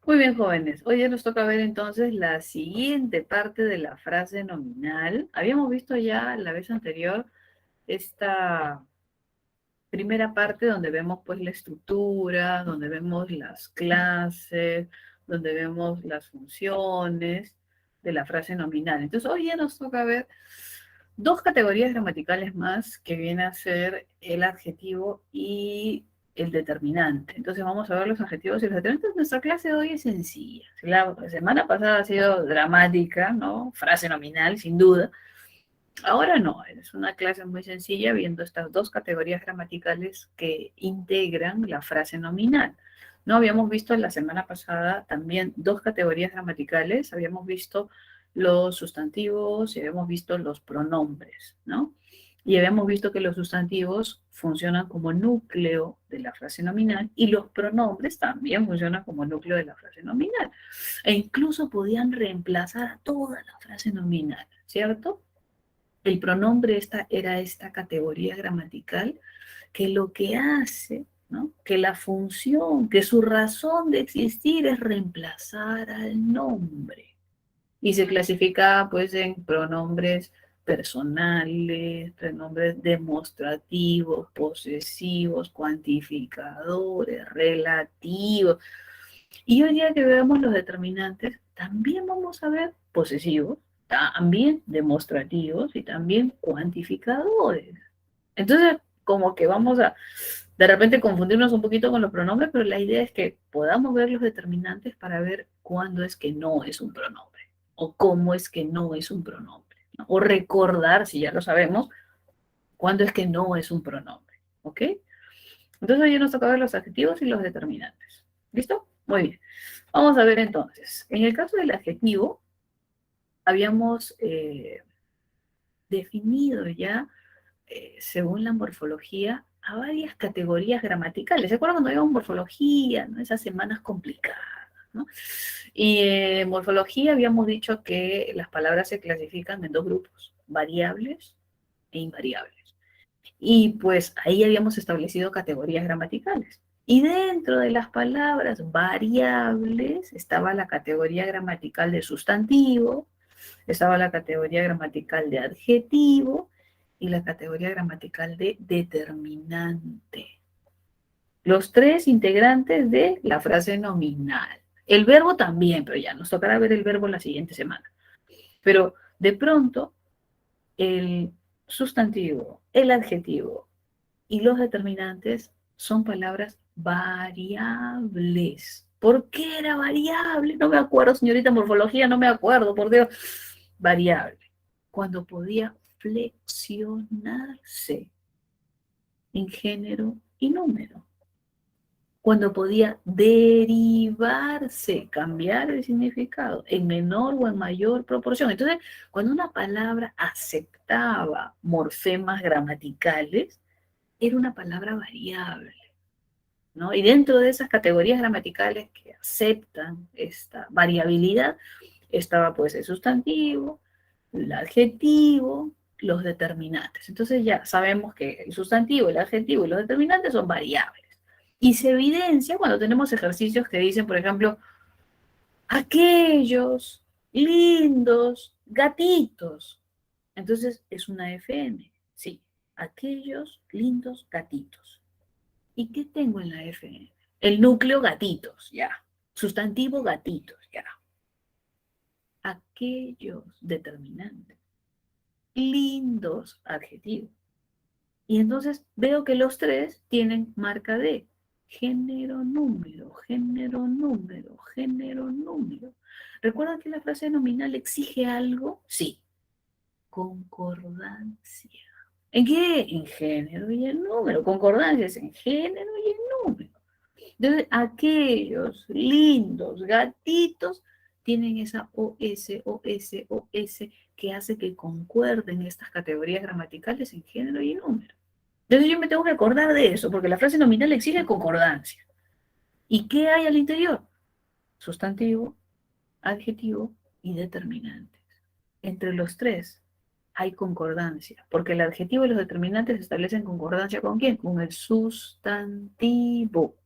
Muy bien, jóvenes. Hoy ya nos toca ver entonces la siguiente parte de la frase nominal. Habíamos visto ya la vez anterior esta primera parte donde vemos pues la estructura, donde vemos las clases, donde vemos las funciones de la frase nominal. Entonces hoy ya nos toca ver dos categorías gramaticales más que viene a ser el adjetivo y el determinante. Entonces vamos a ver los adjetivos y los determinantes. Nuestra clase de hoy es sencilla. La semana pasada ha sido dramática, ¿no? Frase nominal, sin duda. Ahora no, es una clase muy sencilla viendo estas dos categorías gramaticales que integran la frase nominal. No habíamos visto la semana pasada también dos categorías gramaticales, habíamos visto los sustantivos y habíamos visto los pronombres, ¿no? Y habíamos visto que los sustantivos funcionan como núcleo de la frase nominal y los pronombres también funcionan como núcleo de la frase nominal. E incluso podían reemplazar a toda la frase nominal, ¿cierto? El pronombre era esta categoría gramatical que lo que hace, ¿no? Que la función, que su razón de existir es reemplazar al nombre. Y se clasifica pues en pronombres personales, pronombres demostrativos, posesivos, cuantificadores, relativos. Y hoy día que veamos los determinantes, también vamos a ver posesivos, también demostrativos y también cuantificadores. Entonces, como que vamos a de repente confundirnos un poquito con los pronombres, pero la idea es que podamos ver los determinantes para ver cuándo es que no es un pronombre o cómo es que no es un pronombre, ¿no? O recordar, si ya lo sabemos, cuándo es que no es un pronombre. ¿Ok? Entonces, hoy nos toca ver los adjetivos y los determinantes. ¿Listo? Muy bien. Vamos a ver entonces. En el caso del adjetivo, habíamos definido ya, según la morfología, a varias categorías gramaticales. ¿Se acuerdan cuando habíamos morfología, ¿no? Esas semanas complicadas, ¿no? Y en morfología habíamos dicho que las palabras se clasifican en dos grupos, variables e invariables. Y pues ahí habíamos establecido categorías gramaticales. Y dentro de las palabras variables estaba la categoría gramatical de sustantivo, estaba la categoría gramatical de adjetivo y la categoría gramatical de determinante. Los tres integrantes de la frase nominal. El verbo también, pero ya nos tocará ver el verbo la siguiente semana. Pero de pronto, el sustantivo, el adjetivo y los determinantes son palabras variables. ¿Por qué era variable? No me acuerdo, señorita morfología, no me acuerdo, por Dios. Variable. Cuando podía flexionarse en género y número. Cuando podía derivarse, cambiar el significado en menor o en mayor proporción. Entonces, cuando una palabra aceptaba morfemas gramaticales, era una palabra variable, ¿no? Y dentro de esas categorías gramaticales que aceptan esta variabilidad, estaba pues el sustantivo, el adjetivo, los determinantes. Entonces ya sabemos que el sustantivo, el adjetivo y los determinantes son variables. Y se evidencia cuando tenemos ejercicios que dicen, por ejemplo, aquellos lindos gatitos. Entonces es una FN, sí, aquellos lindos gatitos. ¿Y qué tengo en la FN? El núcleo gatitos, ya. Sustantivo gatitos, ya. Aquellos determinantes. Lindos adjetivos. Y entonces veo que los tres tienen marca de género, número, género, número, género, número. ¿Recuerdan que la frase nominal exige algo? Sí, concordancia. ¿En qué? En género y en número. Concordancia es en género y en número. Entonces, aquellos lindos gatitos tienen esa OS, OS, OS que hace que concuerden estas categorías gramaticales en género y número. Entonces yo me tengo que acordar de eso, porque la frase nominal exige concordancia. ¿Y qué hay al interior? Sustantivo, adjetivo y determinantes. Entre los tres hay concordancia, porque el adjetivo y los determinantes establecen concordancia ¿con quién? Con el sustantivo.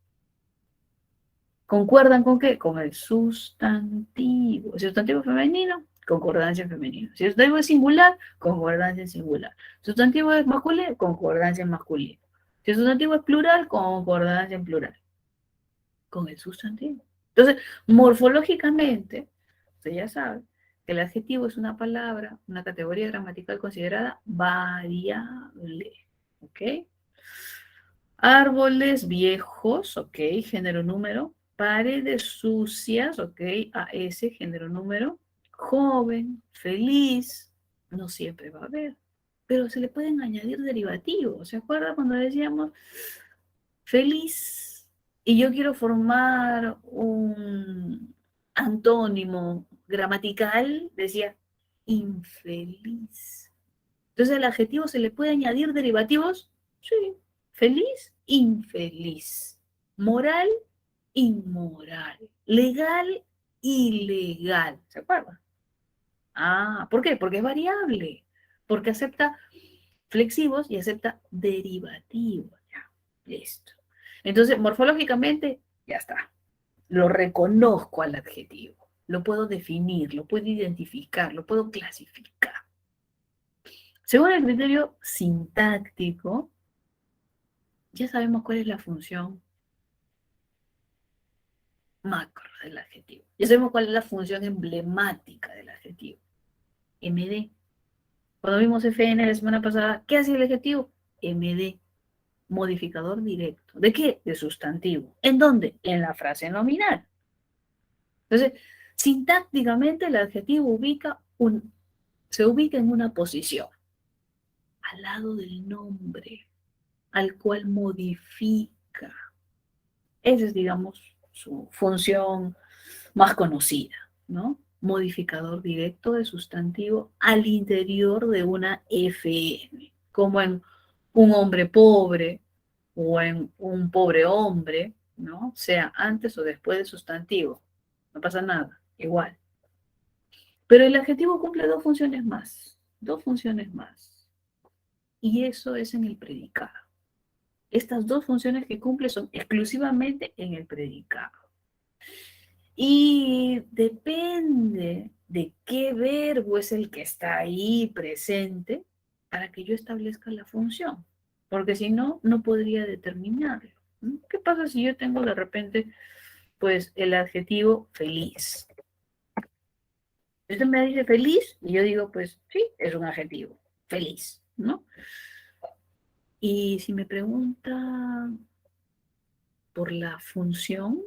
¿Concuerdan con qué? Con el sustantivo. El sustantivo femenino, concordancia en femenino. Si el sustantivo es singular, concordancia en singular. Si el sustantivo es masculino, concordancia en masculino. Si el sustantivo es plural, concordancia en plural. Con el sustantivo. Entonces, morfológicamente, usted ya sabe que el adjetivo es una palabra, una categoría gramatical considerada variable. ¿Ok? Árboles viejos, ok, género número. Paredes sucias, ok, AS, género número. Joven, feliz, no siempre va a haber, pero se le pueden añadir derivativos. ¿Se acuerda cuando decíamos feliz y yo quiero formar un antónimo gramatical? Decía infeliz. Entonces, ¿al adjetivo se le puede añadir derivativos? Sí. Feliz, infeliz. Moral, inmoral. Legal, ilegal. ¿Se acuerdan? Ah, ¿por qué? Porque es variable. Porque acepta flexivos y acepta derivativos. Ya, listo. Entonces, morfológicamente, ya está. Lo reconozco al adjetivo. Lo puedo definir, lo puedo identificar, lo puedo clasificar. Según el criterio sintáctico, ya sabemos cuál es la función macro del adjetivo. Ya sabemos cuál es la función emblemática del adjetivo. MD. Cuando vimos FN la semana pasada, ¿qué hace el adjetivo? MD. Modificador directo. ¿De qué? De sustantivo. ¿En dónde? En la frase nominal. Entonces, sintácticamente el adjetivo se ubica en una posición, al lado del nombre, al cual modifica. Esa es, digamos, su función más conocida, ¿no? Modificador directo de sustantivo al interior de una FN, como en un hombre pobre o en un pobre hombre, ¿no? Sea antes o después del sustantivo. No pasa nada, igual. Pero el adjetivo cumple dos funciones más. Y eso es en el predicado. Estas dos funciones que cumple son exclusivamente en el predicado. Y depende de qué verbo es el que está ahí presente para que yo establezca la función. Porque si no, no podría determinarlo. ¿Qué pasa si yo tengo de repente, pues, el adjetivo feliz? Usted me dice feliz y yo digo, pues, sí, es un adjetivo, feliz, ¿no? Y si me pregunta por la función,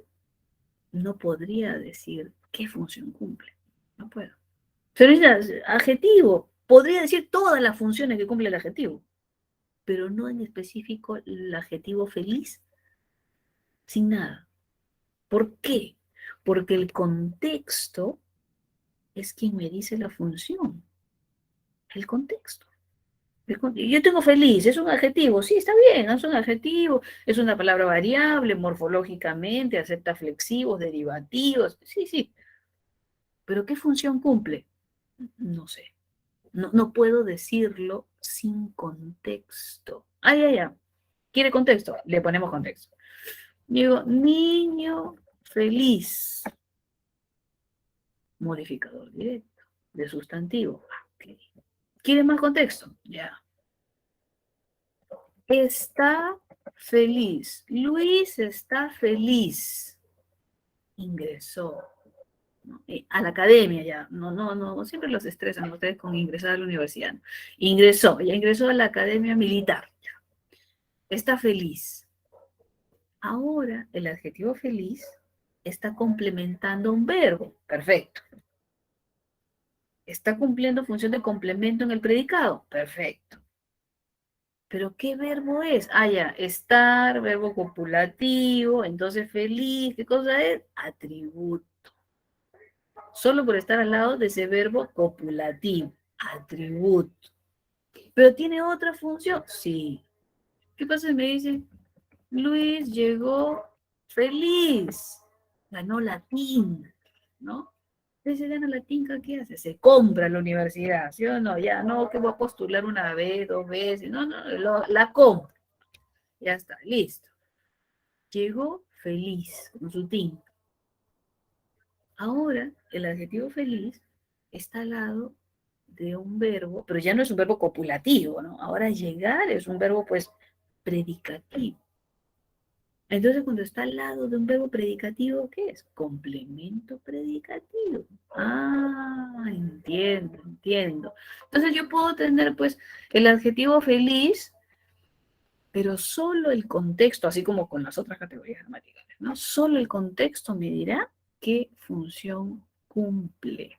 no podría decir qué función cumple. No puedo. Pero es adjetivo. Podría decir todas las funciones que cumple el adjetivo, pero no en específico el adjetivo feliz sin nada. ¿Por qué? Porque el contexto es quien me dice la función. El contexto. Yo tengo feliz, es un adjetivo, sí, está bien, es un adjetivo, es una palabra variable, morfológicamente, acepta flexivos, derivativos, sí, sí, pero ¿qué función cumple? No sé, no puedo decirlo sin contexto. Ya. ¿Quiere contexto? Le ponemos contexto. Digo, niño feliz, modificador directo, de sustantivo. Okay. ¿Quiere más contexto? Ya. Está feliz. Luis está feliz. Ingresó, ¿no? A la academia ya. No, siempre los estresan ustedes con ingresar a la universidad. ¿No? Ya ingresó a la academia militar. Ya. Está feliz. Ahora el adjetivo feliz está complementando un verbo. Perfecto. Está cumpliendo función de complemento en el predicado. Perfecto. Pero ¿qué verbo es? Ya, estar, verbo copulativo, entonces feliz, ¿qué cosa es? Atributo. Solo por estar al lado de ese verbo copulativo, atributo. ¿Pero tiene otra función? Sí. ¿Qué pasa si me dicen, Luis llegó feliz, ganó latín, ¿no? Entonces se gana latín, ¿qué hace? Se compra la universidad, ¿sí o no? Ya, no, que voy a postular una vez, dos veces, no, la compra. Ya está, listo. Llegó feliz con su team. Ahora, el adjetivo feliz está al lado de un verbo, pero ya no es un verbo copulativo, ¿no? Ahora llegar es un verbo, pues, predicativo. Entonces, cuando está al lado de un verbo predicativo, ¿qué es? Complemento predicativo. Ah, entiendo, entiendo. Entonces yo puedo tener, pues, el adjetivo feliz, pero solo el contexto, así como con las otras categorías gramaticales, ¿no? Solo el contexto me dirá qué función cumple.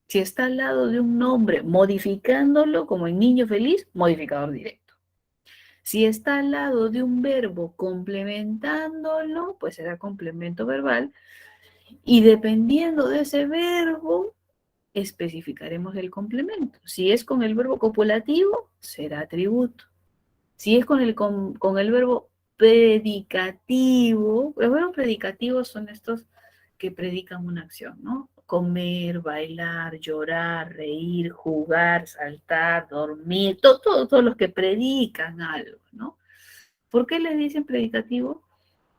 Si está al lado de un nombre, modificándolo, como en niño feliz, modificador directo. Si está al lado de un verbo complementándolo, pues será complemento verbal. Y dependiendo de ese verbo, especificaremos el complemento. Si es con el verbo copulativo, será atributo. Si es con el verbo predicativo, los verbos predicativos son estos que predican una acción, ¿no? Comer, bailar, llorar, reír, jugar, saltar, dormir, todos los que predican algo, ¿no? ¿Por qué les dicen predicativo?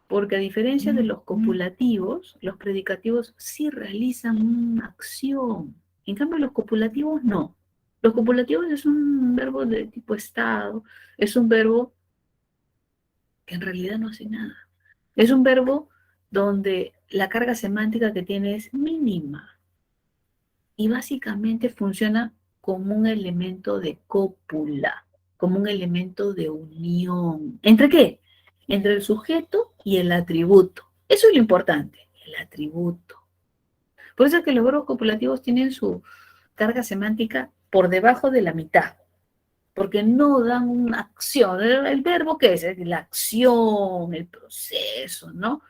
Porque a diferencia de los copulativos, los predicativos sí realizan una acción. En cambio, los copulativos no. Los copulativos es un verbo de tipo estado, es un verbo que en realidad no hace nada. Es un verbo donde la carga semántica que tiene es mínima y básicamente funciona como un elemento de cópula, como un elemento de unión. ¿Entre qué? Entre el sujeto y el atributo. Eso es lo importante, el atributo. Por eso es que los verbos copulativos tienen su carga semántica por debajo de la mitad, porque no dan una acción. El verbo, ¿qué es? La acción, el proceso, ¿no?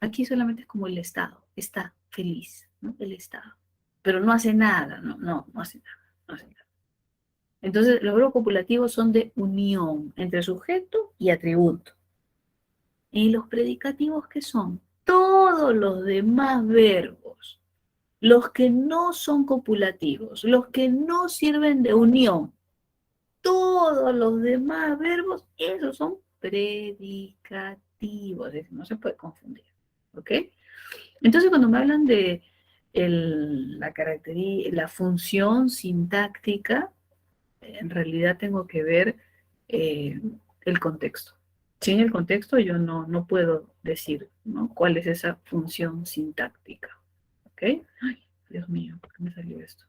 Aquí solamente es como el estado, está feliz, ¿no? El estado. Pero no hace nada, no hace nada, no hace nada. Entonces, los verbos copulativos son de unión entre sujeto y atributo. ¿Y los predicativos qué son? Todos los demás verbos, los que no son copulativos, los que no sirven de unión, todos los demás verbos, esos son predicativos, es decir, no se puede confundir, ¿ok? Entonces, cuando me hablan de la función sintáctica, en realidad tengo que ver eh, el contexto. Sin el contexto yo no puedo decir, ¿no? Cuál es esa función sintáctica. ¿Ok? Ay, Dios mío, ¿por qué me salió esto?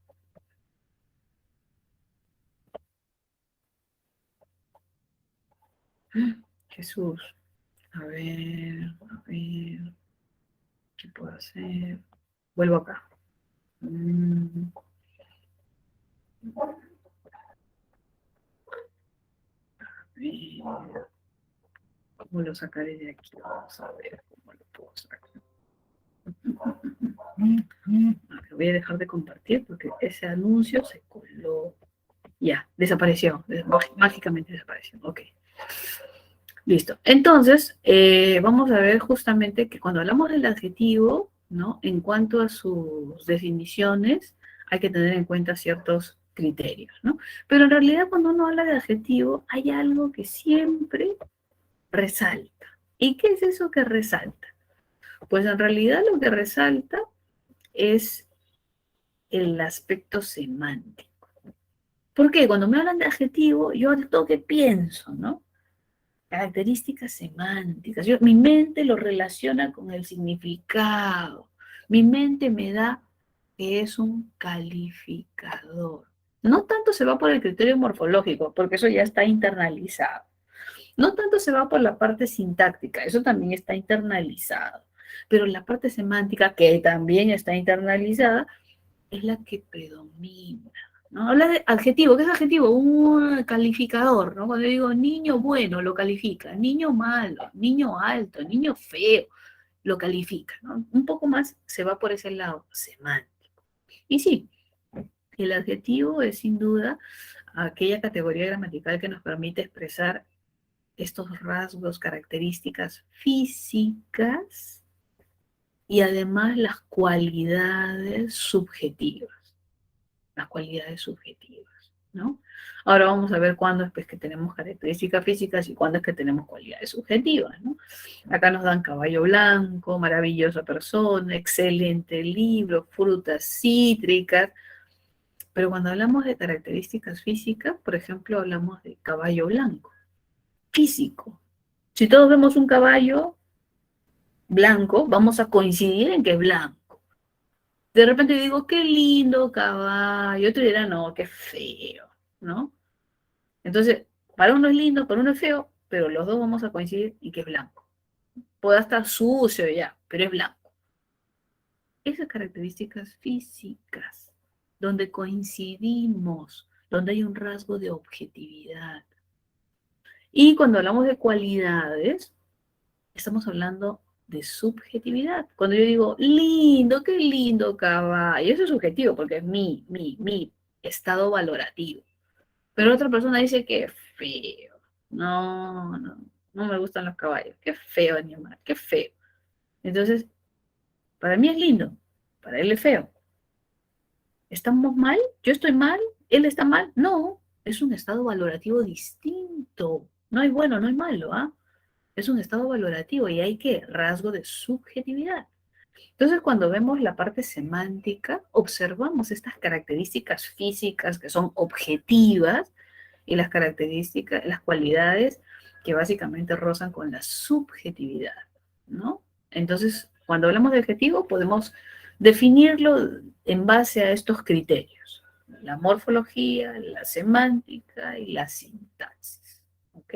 Jesús. A ver, ¿qué puedo hacer? Vuelvo acá. Mm, ¿Cómo lo sacaré de aquí? Vamos a ver cómo lo puedo sacar. Lo voy a dejar de compartir porque ese anuncio se coló. Ya, desapareció. Mágicamente desapareció. Ok, listo. Entonces, vamos a ver justamente que cuando hablamos del adjetivo, ¿no? En cuanto a sus definiciones, hay que tener en cuenta ciertos criterios, ¿no? Pero en realidad cuando uno habla de adjetivo, hay algo que siempre resalta. ¿Y qué es eso que resalta? Pues en realidad lo que resalta es el aspecto semántico. ¿Por qué? Cuando me hablan de adjetivo, yo al toque pienso, ¿no? Características semánticas. Mi mente lo relaciona con el significado. Mi mente me da que es un calificador. No tanto se va por el criterio morfológico, porque eso ya está internalizado. No tanto se va por la parte sintáctica, eso también está internalizado. Pero la parte semántica, que también está internalizada, es la que predomina, ¿no? Habla de adjetivo, ¿qué es adjetivo? Un calificador, ¿no? Cuando yo digo niño bueno, lo califica, niño malo, niño alto, niño feo, lo califica, ¿no? Un poco más se va por ese lado, semántico. Y sí, el adjetivo es sin duda aquella categoría gramatical que nos permite expresar estos rasgos, características físicas y además las cualidades subjetivas. Las cualidades subjetivas. ¿no? Ahora vamos a ver cuándo es pues, que tenemos características físicas y cuándo es que tenemos cualidades subjetivas, ¿no? Acá nos dan caballo blanco, maravillosa persona, excelente libro, frutas cítricas, pero cuando hablamos de características físicas, por ejemplo, hablamos de caballo blanco, físico. Si todos vemos un caballo blanco, vamos a coincidir en que es blanco. De repente digo, qué lindo caballo, otro dirá, no, qué feo, ¿no? Entonces, para uno es lindo, para uno es feo, pero los dos vamos a coincidir en que es blanco. Puede estar sucio ya, pero es blanco. Esas características físicas, donde coincidimos, donde hay un rasgo de objetividad. Y cuando hablamos de cualidades, estamos hablando de subjetividad. Cuando yo digo, lindo, qué lindo caballo, eso es subjetivo porque es mi estado valorativo. Pero otra persona dice que feo. No, no, no me gustan los caballos. Qué feo animal, qué feo. Entonces, para mí es lindo, para él es feo. ¿Estamos mal? ¿Yo estoy mal? ¿Él está mal? No, es un estado valorativo distinto. No hay bueno, no hay malo, ¿ah? Es un estado valorativo y hay que rasgo de subjetividad. Entonces, cuando vemos la parte semántica, observamos estas características físicas que son objetivas y las características, las cualidades que básicamente rozan con la subjetividad, ¿no? Entonces, cuando hablamos de objetivo, podemos definirlo en base a estos criterios: la morfología, la semántica y la sintaxis, ¿ok?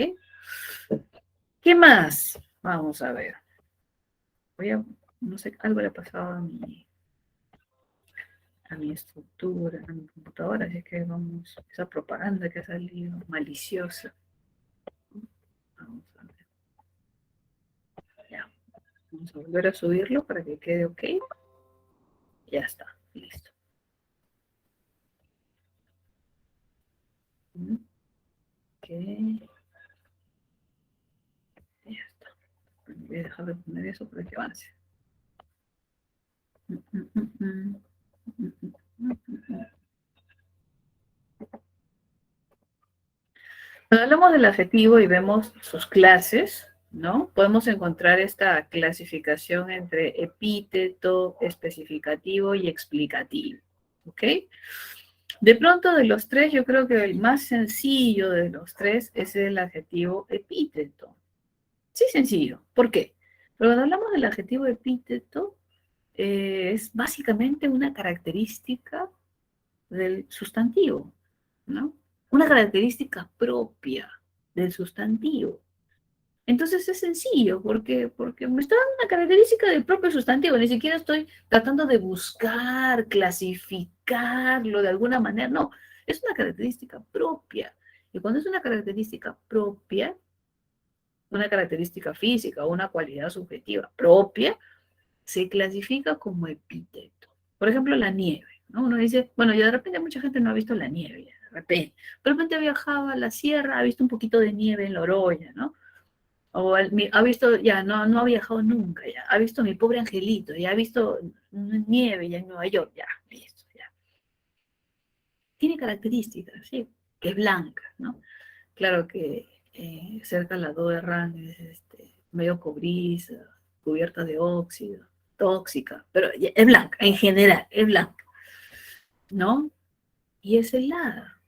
¿Qué más? Vamos a ver. Voy a, no sé, algo le ha pasado a mi estructura, a mi computadora, así que vamos, esa propaganda que ha salido maliciosa. Vamos a ver, ya. Vamos a volver a subirlo para que quede ok. Ya está, listo. Ok, ya está. Voy a dejar de poner eso para que avance. Cuando hablamos del adjetivo y vemos sus clases, ¿no? Podemos encontrar esta clasificación entre epíteto, especificativo y explicativo, ¿ok? De pronto, de los tres, yo creo que el más sencillo de los tres es el adjetivo epíteto. Sí, sencillo. ¿Por qué? Pero cuando hablamos del adjetivo epíteto, es básicamente una característica del sustantivo, ¿no? Una característica propia del sustantivo. Entonces es sencillo, porque me está dando una característica del propio sustantivo, ni siquiera estoy tratando de buscar, clasificarlo de alguna manera, no, es una característica propia. Y cuando es una característica propia, una característica física o una cualidad subjetiva propia, se clasifica como epíteto. Por ejemplo, la nieve, ¿no? Uno dice, bueno, ya de repente mucha gente no ha visto la nieve, ya, de repente ha viajado a la sierra, ha visto un poquito de nieve en la Oroya, ¿no? O ha visto, ya, no, no ha viajado nunca, ya, ha visto mi pobre angelito, ya ha visto nieve ya en Nueva York, ya, listo, ya. Tiene características, sí, que es blanca, ¿no? Claro que cerca la Doerran es medio cobriza, cubierta de óxido, tóxica, pero es blanca, en general, es blanca, ¿no? Y es helada,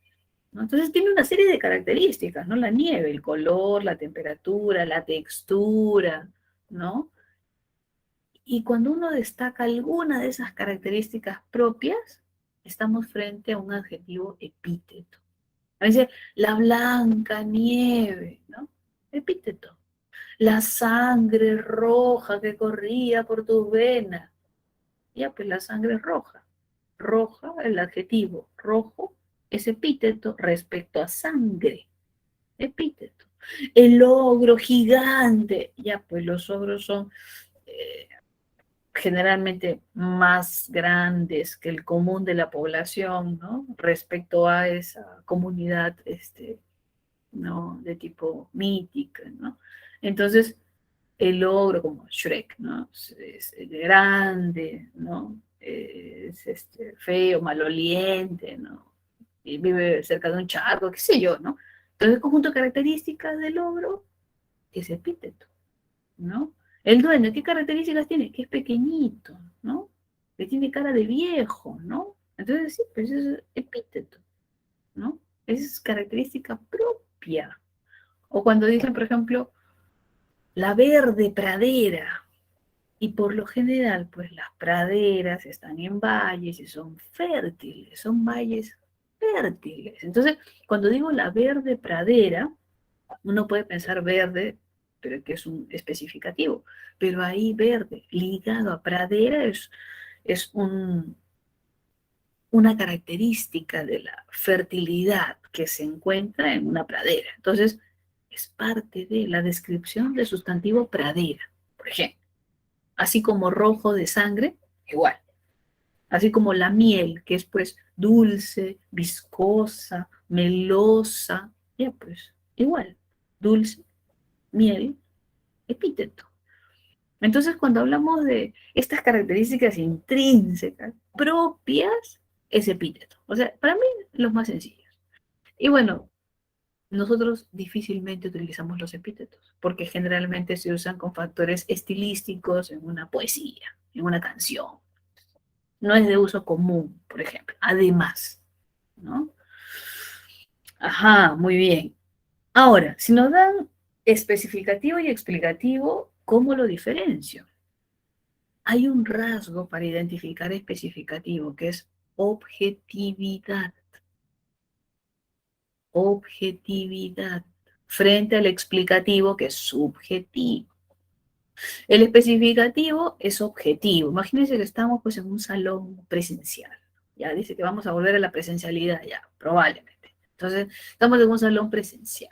¿no? Entonces tiene una serie de características, ¿no? La nieve, el color, la temperatura, la textura, ¿no? Y cuando uno destaca alguna de esas características propias, estamos frente a un adjetivo epíteto. A veces, la blanca nieve, ¿no? Epíteto. La sangre roja que corría por tus venas. Ya, pues la sangre roja. Roja, el adjetivo rojo, es epíteto respecto a sangre. Epíteto. El ogro gigante. Ya, pues los ogros son generalmente más grandes que el común de la población, ¿no? Respecto a esa comunidad, ¿no? De tipo mítica, ¿no? Entonces, el ogro como Shrek, ¿no? Es grande, ¿no? Es feo, maloliente, ¿no? y vive cerca de un charco, qué sé yo, ¿no? Entonces, el conjunto de características del ogro es epíteto, ¿no? El duende, ¿qué características tiene? Que es pequeñito, ¿no? Que tiene cara de viejo, ¿no? Entonces, sí, pues es epíteto, ¿no? Es característica propia. O cuando dicen, por ejemplo, la verde pradera. Y por lo general, pues las praderas están en valles y son fértiles, son valles fértiles. Entonces, cuando digo la verde pradera, uno puede pensar verde, pero que es un especificativo. Pero ahí verde ligado a pradera es una característica de la fertilidad que se encuentra en una pradera. Entonces, es parte de la descripción del sustantivo pradera, por ejemplo. Así como rojo de sangre, igual. Así como la miel, que es pues dulce, viscosa, melosa, ya pues, igual. Dulce, miel, epíteto. Entonces, cuando hablamos de estas características intrínsecas propias, es epíteto. O sea, para mí, los más sencillos. Y bueno, nosotros difícilmente utilizamos los epítetos, porque generalmente se usan con factores estilísticos en una poesía, en una canción. No es de uso común, por ejemplo. Además, ¿no? Ajá, muy bien. Ahora, si nos dan especificativo y explicativo, ¿cómo lo diferencio? Hay un rasgo para identificar especificativo que es objetividad. Objetividad. Frente al explicativo que es subjetivo. El especificativo es objetivo. Imagínense que estamos pues en un salón presencial. Ya dice que vamos a volver a la presencialidad, ya, probablemente. Entonces, estamos en un salón presencial.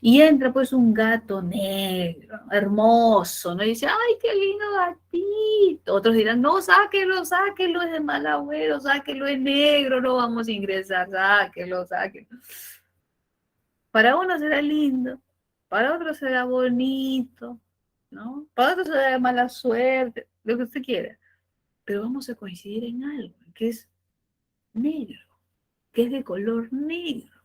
Y entra pues un gato negro, hermoso, ¿no? Y dice, ay, qué lindo gatito. Otros dirán, no, sáquelo, sáquelo, es de mal agüero, sáquelo, es negro, no vamos a ingresar, sáquelo, sáquelo. Para uno será lindo, para otro será bonito, ¿no? Para otro será de mala suerte, lo que usted quiera. Pero vamos a coincidir en algo, que es negro, que es de color negro.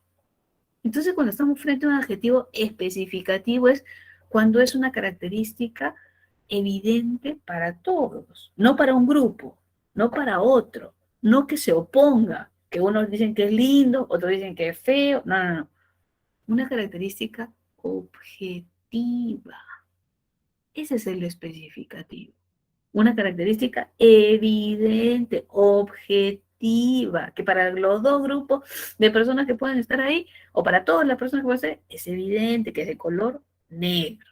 Entonces, cuando estamos frente a un adjetivo especificativo es cuando es una característica evidente para todos, no para un grupo, no para otro, no que se oponga, que unos dicen que es lindo, otros dicen que es feo, no, no, no. Una característica objetiva. Ese es el especificativo. Una característica evidente, objetiva, que para los dos grupos de personas que pueden estar ahí, o para todas las personas que pueden estar, es evidente que es de color negro.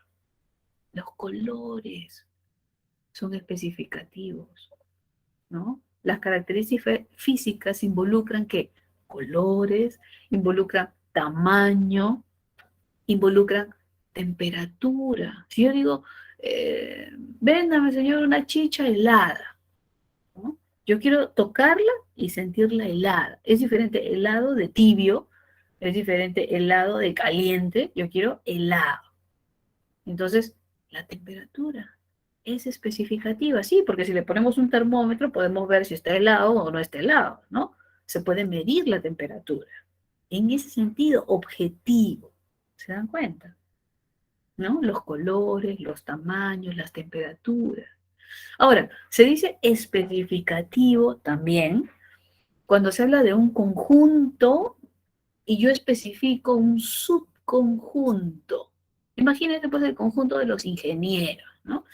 Los colores son especificativos, ¿no? Las características físicas involucran que colores, involucran tamaño, involucran temperatura. Si yo digo, véndame, señor, una chicha helada, ¿no? Yo quiero tocarla y sentirla helada. Es diferente helado de tibio, es diferente helado de caliente, yo quiero helado. Entonces, la temperatura es especificativa, sí, porque si le ponemos un termómetro podemos ver si está helado o no está helado, ¿no? Se puede medir la temperatura. En ese sentido, objetivo. ¿Se dan cuenta? ¿No? Los colores, los tamaños, las temperaturas. Ahora, se dice especificativo también cuando se habla de un conjunto y yo especifico un subconjunto. Imagínense pues el conjunto de los ingenieros, ¿no?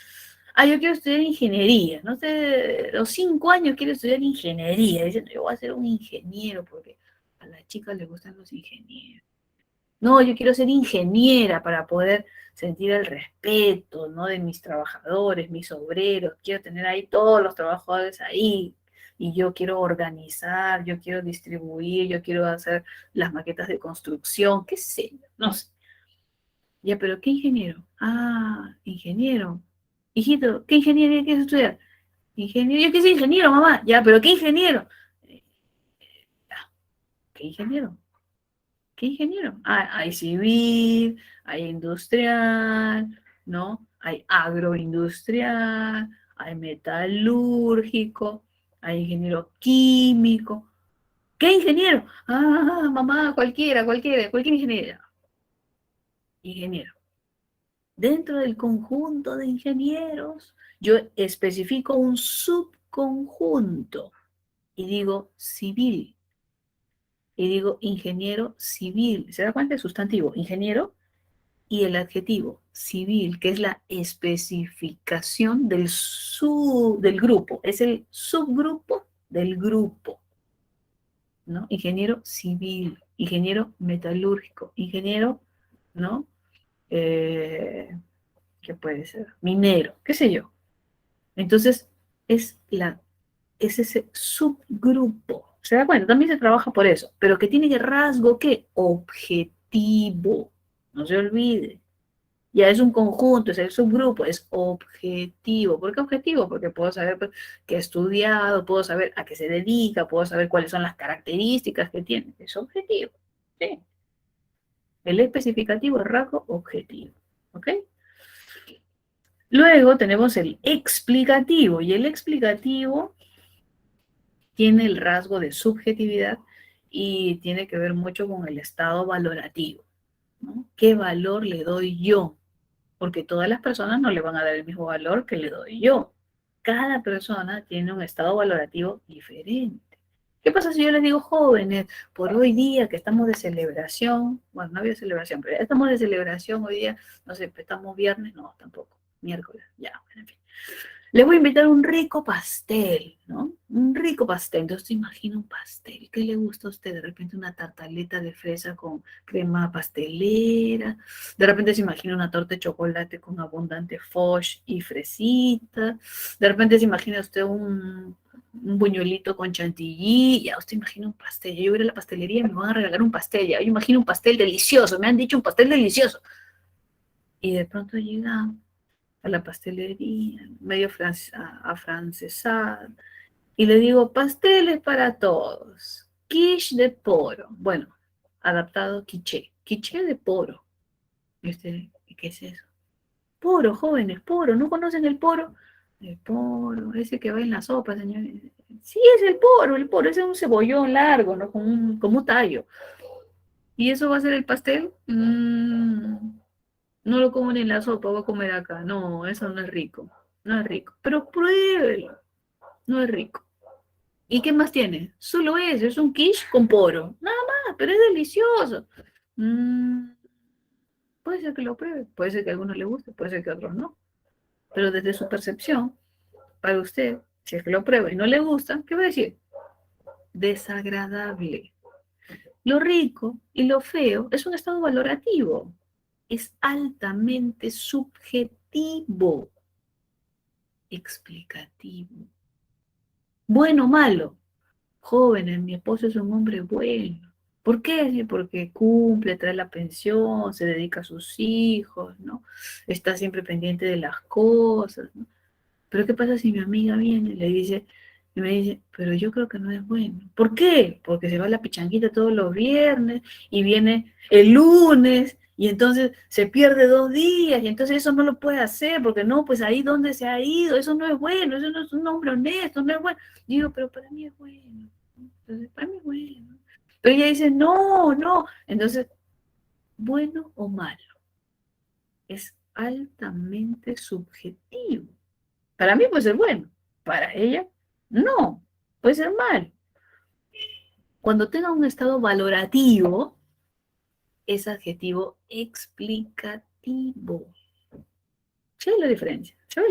Ah, yo quiero estudiar ingeniería, no sé, los 5 años quiero estudiar ingeniería, dicen, yo voy a ser un ingeniero porque a las chicas les gustan los ingenieros. No, yo quiero ser ingeniera para poder sentir el respeto, ¿no? De mis trabajadores, mis obreros. Quiero tener ahí todos los trabajadores ahí. Y yo quiero organizar, yo quiero distribuir, yo quiero hacer las maquetas de construcción, qué sé yo, no sé. Ya, pero ¿qué ingeniero? Ah, ingeniero. Hijito, ¿qué ingeniería quieres estudiar? Ingeniero, yo qué soy ingeniero, mamá. Ya, pero ¿qué ingeniero? Eh, ¿Qué ingeniero? ¿Qué ingeniero? Ah, hay civil, hay industrial, ¿no? Hay agroindustrial, hay metalúrgico, hay ingeniero químico. ¿Qué ingeniero? Ah, mamá, cualquier ingeniero. Ingeniero. Dentro del conjunto de ingenieros, yo especifico un subconjunto y digo civil. Y digo ingeniero civil. ¿Se da cuenta? El sustantivo, ingeniero, y el adjetivo civil, que es la especificación del grupo. Es el subgrupo del grupo, ¿no? Ingeniero civil, ingeniero metalúrgico, ingeniero, ¿no? Eh, ¿Qué puede ser? Minero, qué sé yo. Entonces, es, es ese subgrupo. ¿Se da cuenta? También se trabaja por eso, pero que tiene que rasgo, ¿qué? Objetivo. No se olvide. Ya es un conjunto, es el subgrupo, es objetivo. ¿Por qué objetivo? Porque puedo saber pues, qué ha estudiado, puedo saber a qué se dedica, puedo saber cuáles son las características que tiene. Es objetivo. ¿Sí? El especificativo es rasgo objetivo. ¿Ok? Luego tenemos el explicativo, y el explicativo tiene el rasgo de subjetividad y tiene que ver mucho con el estado valorativo, ¿no? ¿Qué valor le doy yo? Porque todas las personas no le van a dar el mismo valor que le doy yo. Cada persona tiene un estado valorativo diferente. ¿Qué pasa si yo les digo, jóvenes, por hoy día que estamos de celebración? Bueno, no había celebración, pero ya estamos de celebración hoy día, no sé, estamos viernes, no, tampoco, miércoles, ya, en fin. Les voy a invitar un rico pastel, ¿no? Un rico pastel. Entonces te imagina un pastel. ¿Qué le gusta a usted? De repente una tartaleta de fresa con crema pastelera. De repente se imagina una torta de chocolate con abundante fudge y fresita. De repente se imagina usted un buñuelito con chantilly. Ya usted imagina un pastel. Yo voy a ir a la pastelería y me van a regalar un pastel. Ya yo imagino un pastel delicioso. Me han dicho un pastel delicioso. Y de pronto llega a la pastelería, medio afrancesada, y le digo, pasteles para todos, quiche de poro, bueno, adaptado quiche, quiche de poro. Y usted, ¿qué es eso? Poro, jóvenes, poro, ¿no conocen el poro? El poro, ese que va en la sopa, señores. Sí, es el poro, ese es un cebollón largo, ¿no? Como un tallo. ¿Y eso va a ser el pastel? No lo como ni en la sopa, voy a comer acá. No, eso no es rico. No es rico. Pero pruébelo. No es rico. ¿Y qué más tiene? Solo eso, es un quiche con poro. Nada más, pero es delicioso. Mm, puede ser que lo pruebe, puede ser que a algunos le guste, puede ser que a otros no. Pero desde su percepción, para usted, si es que lo prueba y no le gusta, ¿qué va a decir? Desagradable. Lo rico y lo feo es un estado valorativo. Es altamente subjetivo. Explicativo. Bueno o malo. Jóvenes, mi esposo es un hombre bueno. ¿Por qué? Sí, porque cumple, trae la pensión, se dedica a sus hijos, ¿no? Está siempre pendiente de las cosas, ¿no? Pero ¿qué pasa si mi amiga viene y le dice, y me dice, pero yo creo que no es bueno? ¿Por qué? Porque se va a la pichanguita todos los viernes y viene el lunes y entonces se pierde 2 días y entonces eso no lo puede hacer porque no, pues ahí donde se ha ido, eso no es bueno, eso no es un hombre honesto, no es bueno. Digo, pero para mí es bueno. Entonces, para mí es bueno. Pero ella dice, no, no. Entonces, bueno o malo, es altamente subjetivo. Para mí puede ser bueno, para ella no, puede ser mal. Cuando tenga un estado valorativo, es adjetivo explicativo. ¿Sabe la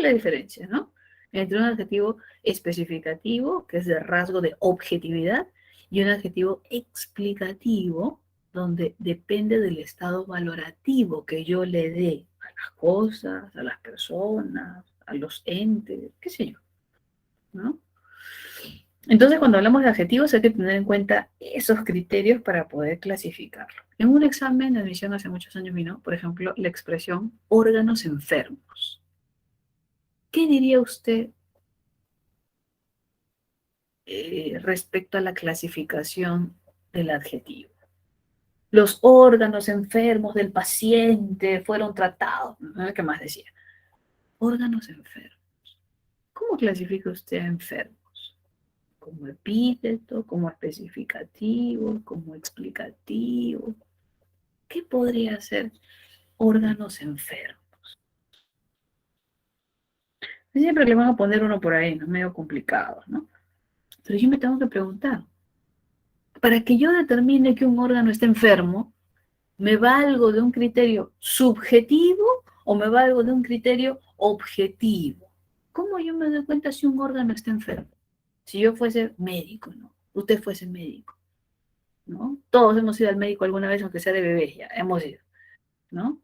diferencia, no? Entre un adjetivo especificativo, que es de rasgo de objetividad, y un adjetivo explicativo, donde depende del estado valorativo que yo le dé a las cosas, a las personas, a los entes, qué sé yo, ¿no? Entonces, cuando hablamos de adjetivos, hay que tener en cuenta esos criterios para poder clasificarlo. En un examen de admisión hace muchos años vino, por ejemplo, la expresión órganos enfermos. ¿Qué diría usted respecto a la clasificación del adjetivo? Los órganos enfermos del paciente fueron tratados. ¿No? ¿Qué más decía? Órganos enfermos. ¿Cómo clasifica usted a enfermos? como epíteto, como especificativo, como explicativo. ¿Qué podría ser órganos enfermos? Siempre le van a poner uno por ahí, ¿no? Medio complicado, ¿no? Pero yo me tengo que preguntar, para que yo determine que un órgano está enfermo, ¿me valgo de un criterio subjetivo o me valgo de un criterio objetivo? ¿Cómo yo me doy cuenta si un órgano está enfermo? Si yo fuese médico, ¿no? Usted fuese médico, ¿no? Todos hemos ido al médico alguna vez, aunque sea de bebé, ya hemos ido, ¿no?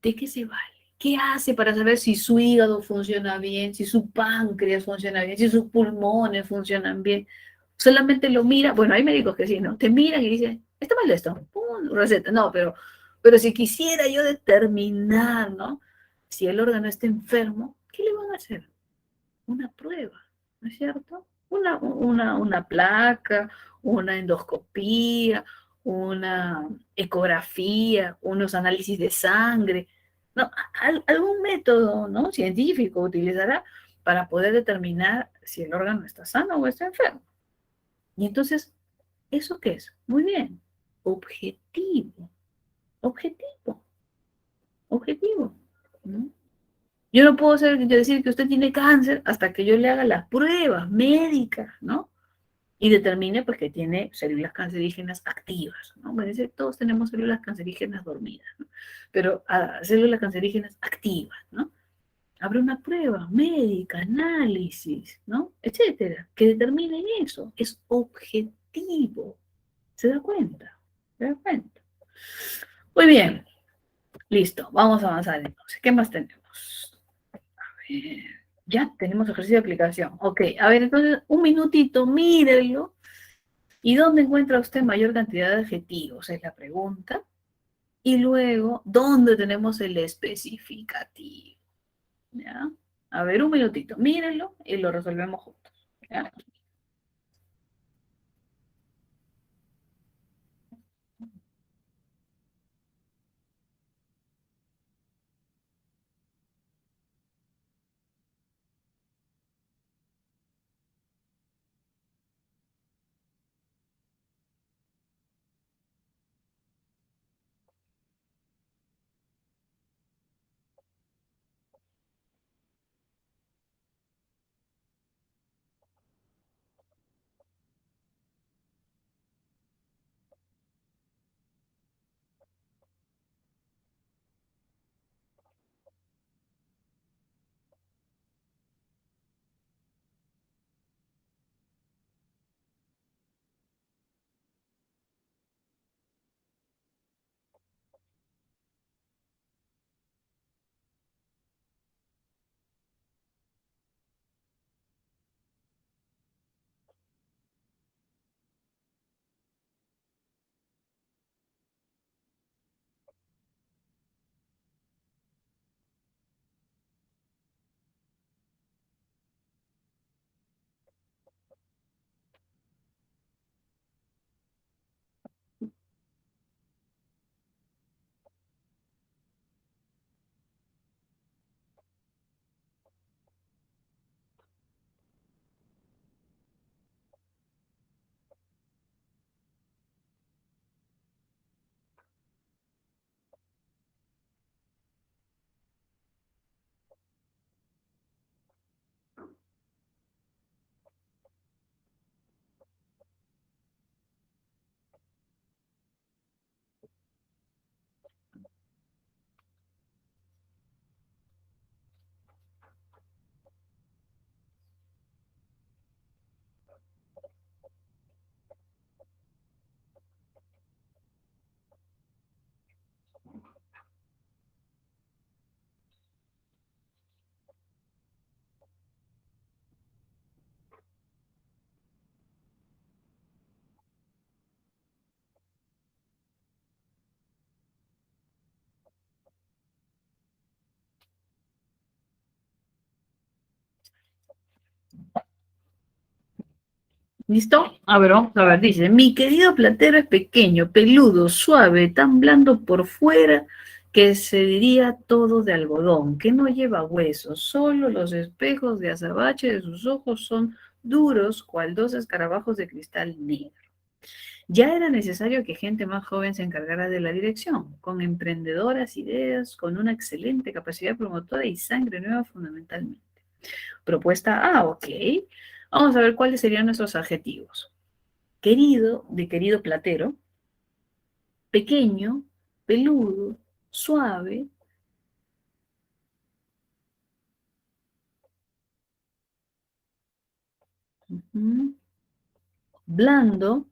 ¿De qué se vale? ¿Qué hace para saber si su hígado funciona bien, si su páncreas funciona bien, si sus pulmones funcionan bien? Solamente lo mira, bueno, hay médicos que sí, ¿no? Te miran y dicen, está mal esto, pum, receta. No, pero si quisiera yo determinar, ¿no? Si el órgano está enfermo, ¿qué le van a hacer? Una prueba, ¿no es cierto? Una placa, una endoscopía, una ecografía, unos análisis de sangre, no, algún método, ¿no? Científico utilizará para poder determinar si el órgano está sano o está enfermo. Y entonces, ¿eso qué es? Muy bien, objetivo, objetivo, objetivo, ¿no? Yo no puedo decir que usted tiene cáncer hasta que yo le haga las pruebas médicas, ¿no? Y determine pues que tiene células cancerígenas activas, ¿no? Me dice, todos tenemos células cancerígenas dormidas, ¿no? Pero células cancerígenas activas, ¿no? Habrá una prueba médica, análisis, ¿no? Etcétera, que determine eso. Es objetivo. ¿Se da cuenta? ¿Se da cuenta? Muy bien, listo. Vamos a avanzar entonces. ¿Qué más tenemos? Ya tenemos ejercicio de aplicación. Ok, a ver, entonces, un minutito, mírenlo. ¿Y dónde encuentra usted mayor cantidad de adjetivos? Es la pregunta. Y luego, ¿dónde tenemos el especificativo? ¿Ya? A ver, un minutito, mírenlo y lo resolvemos juntos. ¿Ya? ¿Listo? A ver, vamos a ver. Dice, mi querido platero es pequeño, peludo, suave, tan blando por fuera que se diría todo de algodón, que no lleva huesos, solo los espejos de azabache de sus ojos son duros cual dos escarabajos de cristal negro. Ya era necesario que gente más joven se encargara de la dirección, con emprendedoras ideas, con una excelente capacidad promotora y sangre nueva fundamentalmente. Propuesta A, ok. Vamos a ver cuáles serían nuestros adjetivos. Querido, de querido platero, pequeño, peludo, suave, ujú, blando,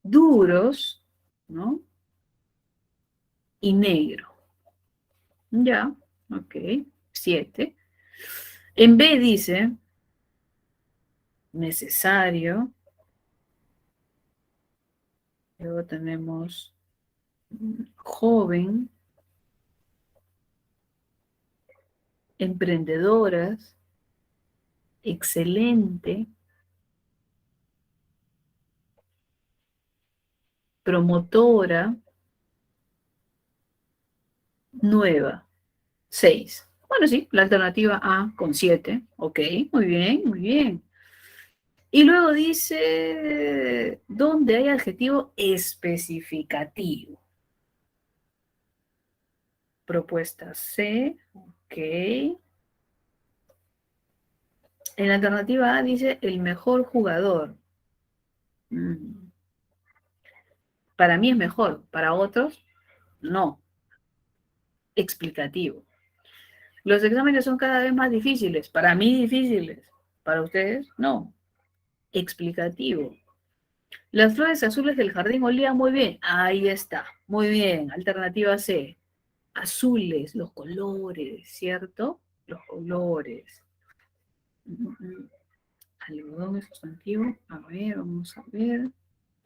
duros, ¿no? Y negro. Ya, ok. 7. En B dice necesario. Luego tenemos joven, emprendedoras, excelente, promotora, nueva. 6. Bueno, sí, la alternativa A con 7. Ok, muy bien, muy bien. Y luego dice, ¿dónde hay adjetivo especificativo? Propuesta C, ok. En la alternativa A dice el mejor jugador. Mm, para mí es mejor, para otros no. Explicativo. Los exámenes son cada vez más difíciles, para mí difíciles, para ustedes no. Explicativo. Las flores azules del jardín olían muy bien. Ahí está. Muy bien. Alternativa C. Azules, los colores, ¿cierto? Los colores. Algodón es sustantivo. A ver, vamos a ver.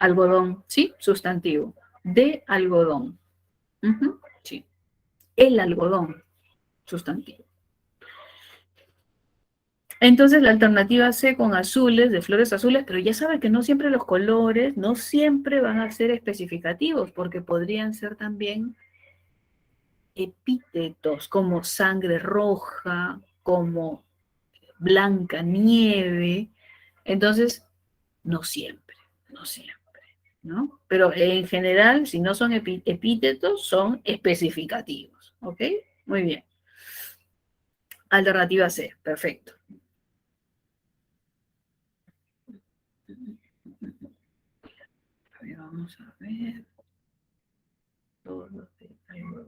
Algodón, sí, sustantivo. De algodón. Sí. El algodón, sustantivo. Entonces la alternativa C con azules, de flores azules, pero ya sabe que no siempre los colores, no siempre van a ser especificativos, porque podrían ser también epítetos como sangre roja, como blanca nieve. Entonces, no siempre, no siempre, ¿no? Pero en general, si no son epítetos, son especificativos, ¿ok? Muy bien. Alternativa C, perfecto. A ver, vamos a ver. Todos los de algo.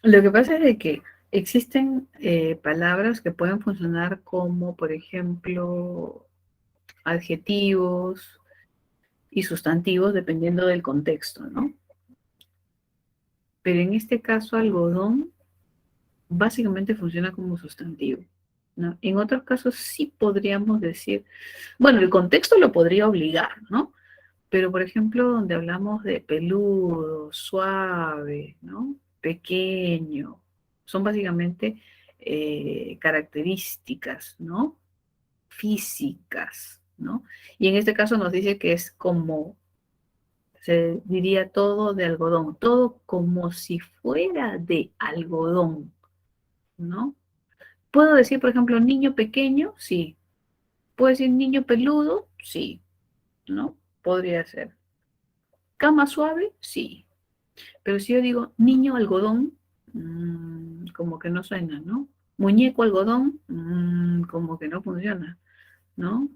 Lo que pasa es de que existen palabras que pueden funcionar como, por ejemplo, adjetivos y sustantivos dependiendo del contexto, ¿no? Pero en este caso, algodón básicamente funciona como sustantivo, ¿no? En otros casos sí podríamos decir, bueno, el contexto lo podría obligar, ¿no? Pero, por ejemplo, donde hablamos de peludo, suave, ¿no? Pequeño, son básicamente características, ¿no? Físicas, ¿no? Y en este caso nos dice que es como, se diría todo de algodón, todo como si fuera de algodón, ¿no? Puedo decir, por ejemplo, niño pequeño, sí. Puedo decir niño peludo, sí, ¿no? Podría ser. Cama suave, sí. Pero si yo digo niño algodón, como que no suena, ¿no? Muñeco algodón, como que no funciona, ¿no?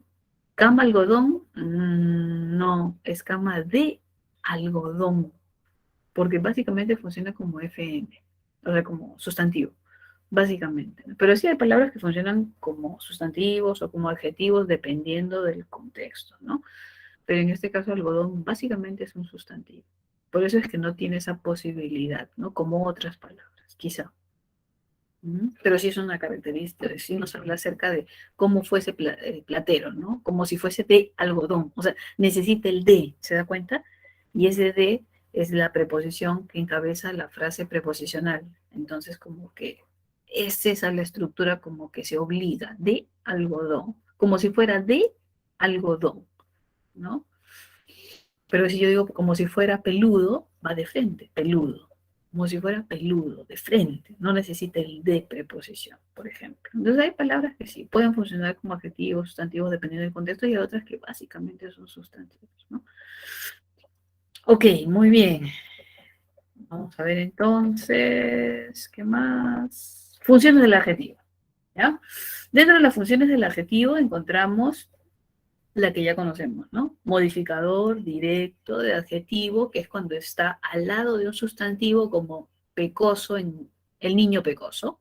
Cama algodón, no, es cama de algodón, porque básicamente funciona como FM, o sea, como sustantivo, básicamente. Pero sí hay palabras que funcionan como sustantivos o como adjetivos dependiendo del contexto, ¿no? Pero en este caso algodón básicamente es un sustantivo. Por eso es que no tiene esa posibilidad, ¿no? Como otras palabras, quizá. Pero sí es una característica, sí nos habla acerca de cómo fue ese platero, ¿no? Como si fuese de algodón, o sea, necesita el de, ¿se da cuenta? Y ese de es la preposición que encabeza la frase preposicional. Entonces, como que es esa la estructura como que se obliga, de algodón, como si fuera de algodón, ¿no? Pero si yo digo como si fuera peludo, va de frente, peludo. Como si fuera peludo, de frente. No necesita el de preposición, por ejemplo. Entonces hay palabras que sí pueden funcionar como adjetivos, sustantivos, dependiendo del contexto, y hay otras que básicamente son sustantivos, ¿no? Ok, muy bien. Vamos a ver entonces, ¿qué más? Funciones del adjetivo, ¿ya? Dentro de las funciones del adjetivo encontramos la que ya conocemos, ¿no? Modificador directo de adjetivo, que es cuando está al lado de un sustantivo como pecoso en el niño pecoso,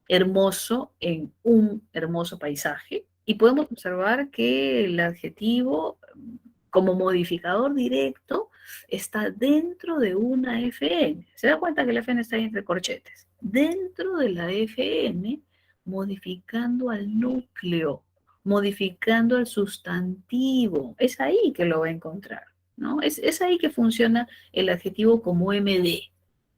hermoso en un hermoso paisaje. Y podemos observar que el adjetivo como modificador directo está dentro de una FN. ¿Se da cuenta que la FN está ahí entre corchetes? Dentro de la FN, modificando al núcleo, modificando al sustantivo. Es ahí que lo va a encontrar, ¿no? Es ahí que funciona el adjetivo como MD,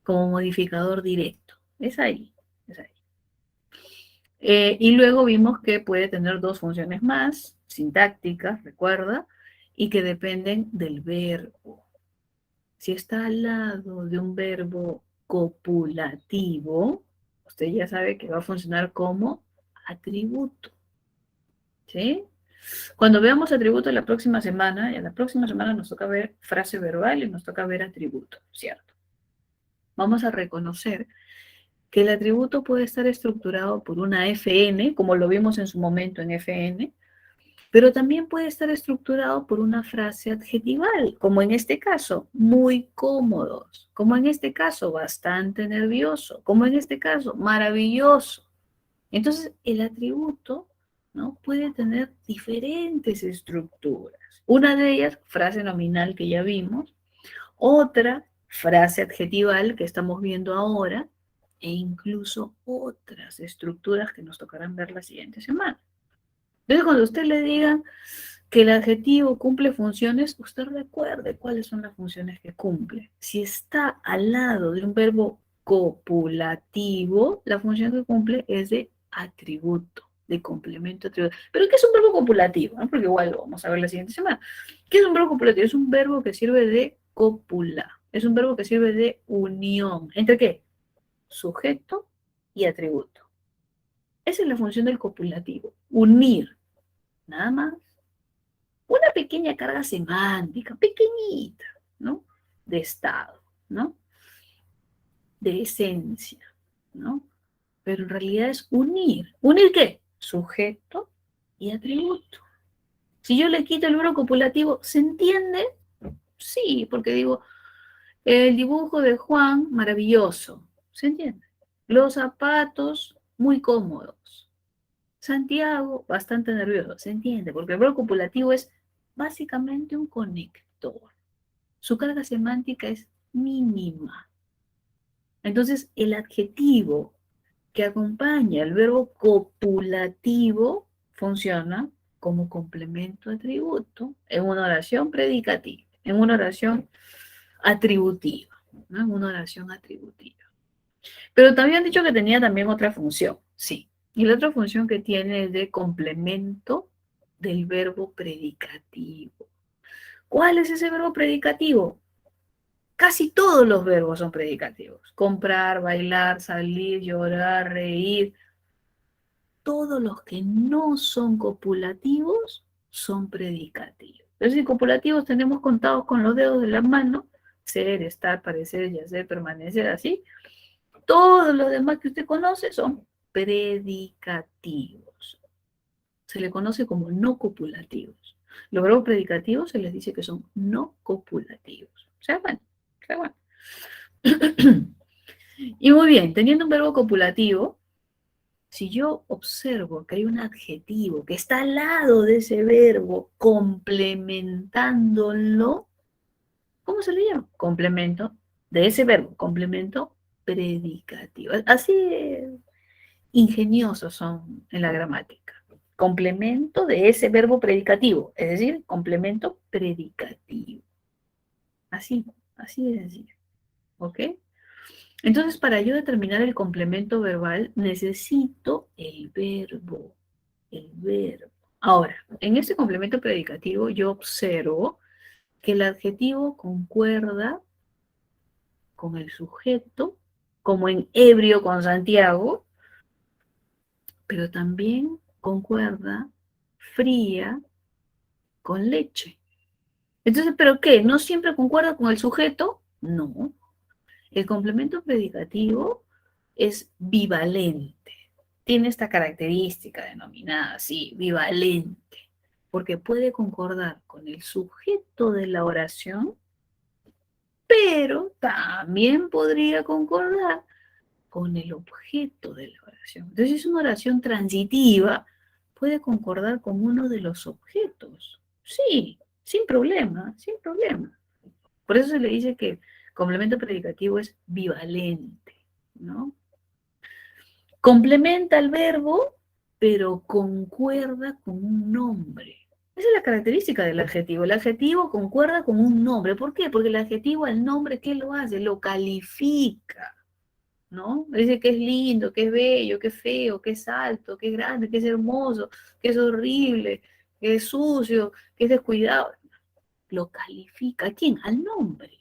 como modificador directo. Es ahí, es ahí. Y luego vimos que puede tener dos funciones más, sintácticas, recuerda, y que dependen del verbo. Si está al lado de un verbo copulativo, usted ya sabe que va a funcionar como atributo. ¿Sí? Cuando veamos atributo la próxima semana, y a la próxima semana nos toca ver frase verbal y nos toca ver atributo, ¿cierto? Vamos a reconocer que el atributo puede estar estructurado por una FN, como lo vimos en su momento en FN, pero también puede estar estructurado por una frase adjetival, como en este caso, muy cómodos, como en este caso, bastante nervioso, como en este caso, maravilloso. Entonces, el atributo, ¿no? Puede tener diferentes estructuras. Una de ellas, frase nominal que ya vimos, otra, frase adjetival que estamos viendo ahora, e incluso otras estructuras que nos tocarán ver la siguiente semana. Entonces, cuando usted le diga que el adjetivo cumple funciones, usted recuerde cuáles son las funciones que cumple. Si está al lado de un verbo copulativo, la función que cumple es de atributo, de complemento atributo. ¿Pero qué es un verbo copulativo? ¿No? Porque igual lo vamos a ver la siguiente semana. ¿Qué es un verbo copulativo? Es un verbo que sirve de cópula. Es un verbo que sirve de unión. ¿Entre qué? Sujeto y atributo. Esa es la función del copulativo. Unir. Nada más. Una pequeña carga semántica, pequeñita, ¿no? De estado, ¿no? De esencia, ¿no? Pero en realidad es unir. ¿Unir qué? Sujeto y atributo. Si yo le quito el verbo copulativo, ¿se entiende? Sí, porque digo, el dibujo de Juan, maravilloso. ¿Se entiende? Los zapatos, muy cómodos. Santiago, bastante nervioso. ¿Se entiende? Porque el verbo copulativo es básicamente un conector. Su carga semántica es mínima. Entonces, el adjetivo que acompaña el verbo copulativo funciona como complemento atributo en una oración predicativa, en una oración atributiva, ¿no? En una oración atributiva. Pero también han dicho que tenía también otra función, sí. Y la otra función que tiene es de complemento del verbo predicativo. ¿Cuál es ese verbo predicativo? Casi todos los verbos son predicativos. Comprar, bailar, salir, llorar, reír. Todos los que no son copulativos son predicativos. Pero si copulativos tenemos contados con los dedos de la mano, ser, estar, parecer, yacer, permanecer, así. Todos los demás que usted conoce son predicativos. Se le conoce como no copulativos. Los verbos predicativos se les dice que son no copulativos. O sea, bueno. Y muy bien, teniendo un verbo copulativo, si yo observo que hay un adjetivo que está al lado de ese verbo complementándolo, ¿cómo se le llama? Complemento de ese verbo, complemento predicativo. Así ingeniosos son en la gramática. Complemento de ese verbo predicativo, es decir, complemento predicativo. Así, así de sencillo. ¿Ok? Entonces, para yo determinar el complemento verbal, necesito el verbo. El verbo. Ahora, en este complemento predicativo, yo observo que el adjetivo concuerda con el sujeto, como en ebrio con Santiago, pero también concuerda fría con leche. Entonces, ¿pero qué? ¿No siempre concuerda con el sujeto? No. El complemento predicativo es bivalente. Tiene esta característica denominada así, bivalente, porque puede concordar con el sujeto de la oración, pero también podría concordar con el objeto de la oración. Entonces, si es una oración transitiva, puede concordar con uno de los objetos. Sí, sin problema, sin problema. Por eso se le dice que el complemento predicativo es bivalente, ¿no? Complementa el verbo, pero concuerda con un nombre. Esa es la característica del adjetivo. El adjetivo concuerda con un nombre. ¿Por qué? Porque el adjetivo al nombre, ¿qué lo hace? Lo califica, ¿no? Dice que es lindo, que es bello, que es feo, que es alto, que es grande, que es hermoso, que es horrible, que es sucio, que es descuidado. Lo califica. ¿A quién? Al nombre.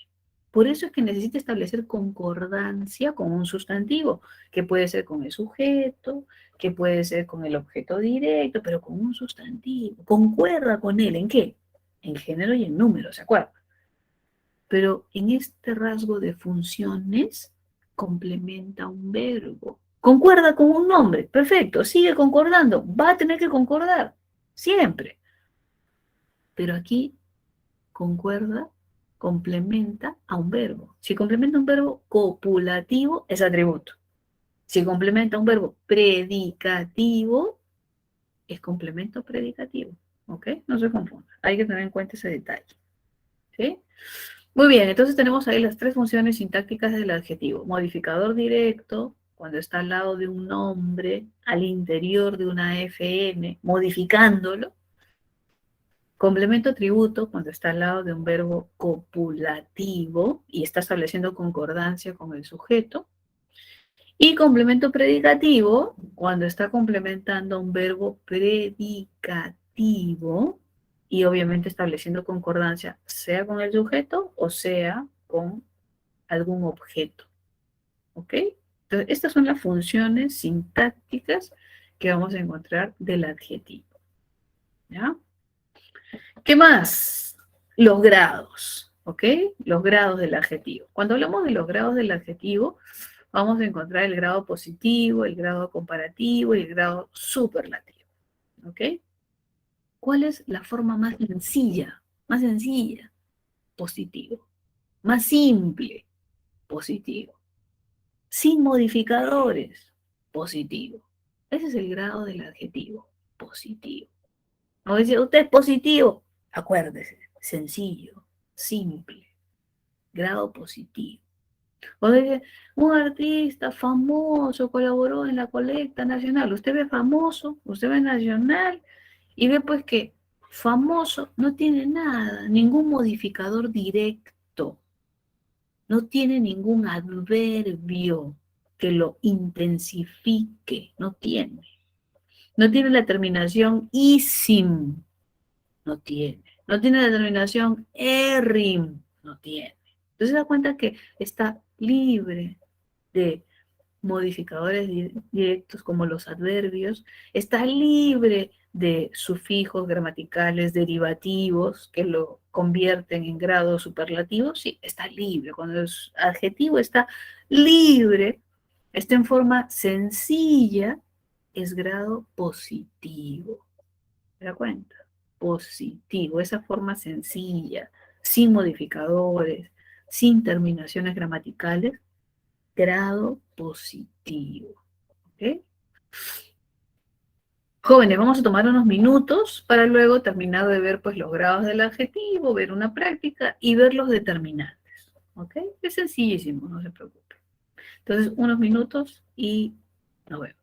Por eso es que necesita establecer concordancia con un sustantivo, que puede ser con el sujeto, que puede ser con el objeto directo, pero con un sustantivo. Concuerda con él. ¿En qué? En género y en número, ¿se acuerdan? Pero en este rasgo de funciones complementa un verbo. Concuerda con un nombre. Perfecto. Sigue concordando. Va a tener que concordar. Siempre. Pero aquí concuerda, complementa a un verbo. Si complementa un verbo copulativo, es atributo. Si complementa un verbo predicativo, es complemento predicativo. ¿Ok? No se confunda. Hay que tener en cuenta ese detalle. ¿Sí? Muy bien, entonces tenemos ahí las tres funciones sintácticas del adjetivo. Modificador directo, cuando está al lado de un nombre, al interior de una FN, modificándolo. Complemento atributo cuando está al lado de un verbo copulativo y está estableciendo concordancia con el sujeto. Y complemento predicativo cuando está complementando un verbo predicativo y obviamente estableciendo concordancia sea con el sujeto o sea con algún objeto. ¿Ok? Entonces, estas son las funciones sintácticas que vamos a encontrar del adjetivo. ¿Ya? ¿Qué más? Los grados, ¿ok? Los grados del adjetivo. Cuando hablamos de los grados del adjetivo, vamos a encontrar el grado positivo, el grado comparativo y el grado superlativo, ¿ok? ¿Cuál es la forma más sencilla? Más sencilla, positivo. Más simple, positivo. Sin modificadores, positivo. Ese es el grado del adjetivo, positivo. No dice, usted es positivo. Acuérdese, sencillo, simple, grado positivo. O dice, un artista famoso colaboró en la colecta nacional. Usted ve famoso, usted ve nacional y ve pues que famoso no tiene nada, ningún modificador directo, no tiene ningún adverbio que lo intensifique, no tiene. No tiene la terminación isim, no tiene. No tiene la terminación errim, no tiene. Entonces se da cuenta que está libre de modificadores directos como los adverbios, está libre de sufijos gramaticales derivativos que lo convierten en grado superlativo, sí, está libre. Cuando el adjetivo está libre, está en forma sencilla, es grado positivo. ¿Te das cuenta? Positivo, esa forma sencilla, sin modificadores, sin terminaciones gramaticales, grado positivo. ¿Ok? Jóvenes, vamos a tomar unos minutos para luego terminar de ver pues, los grados del adjetivo, ver una práctica y ver los determinantes. ¿Ok? Es sencillísimo, no se preocupen. Entonces, unos minutos y nos vemos.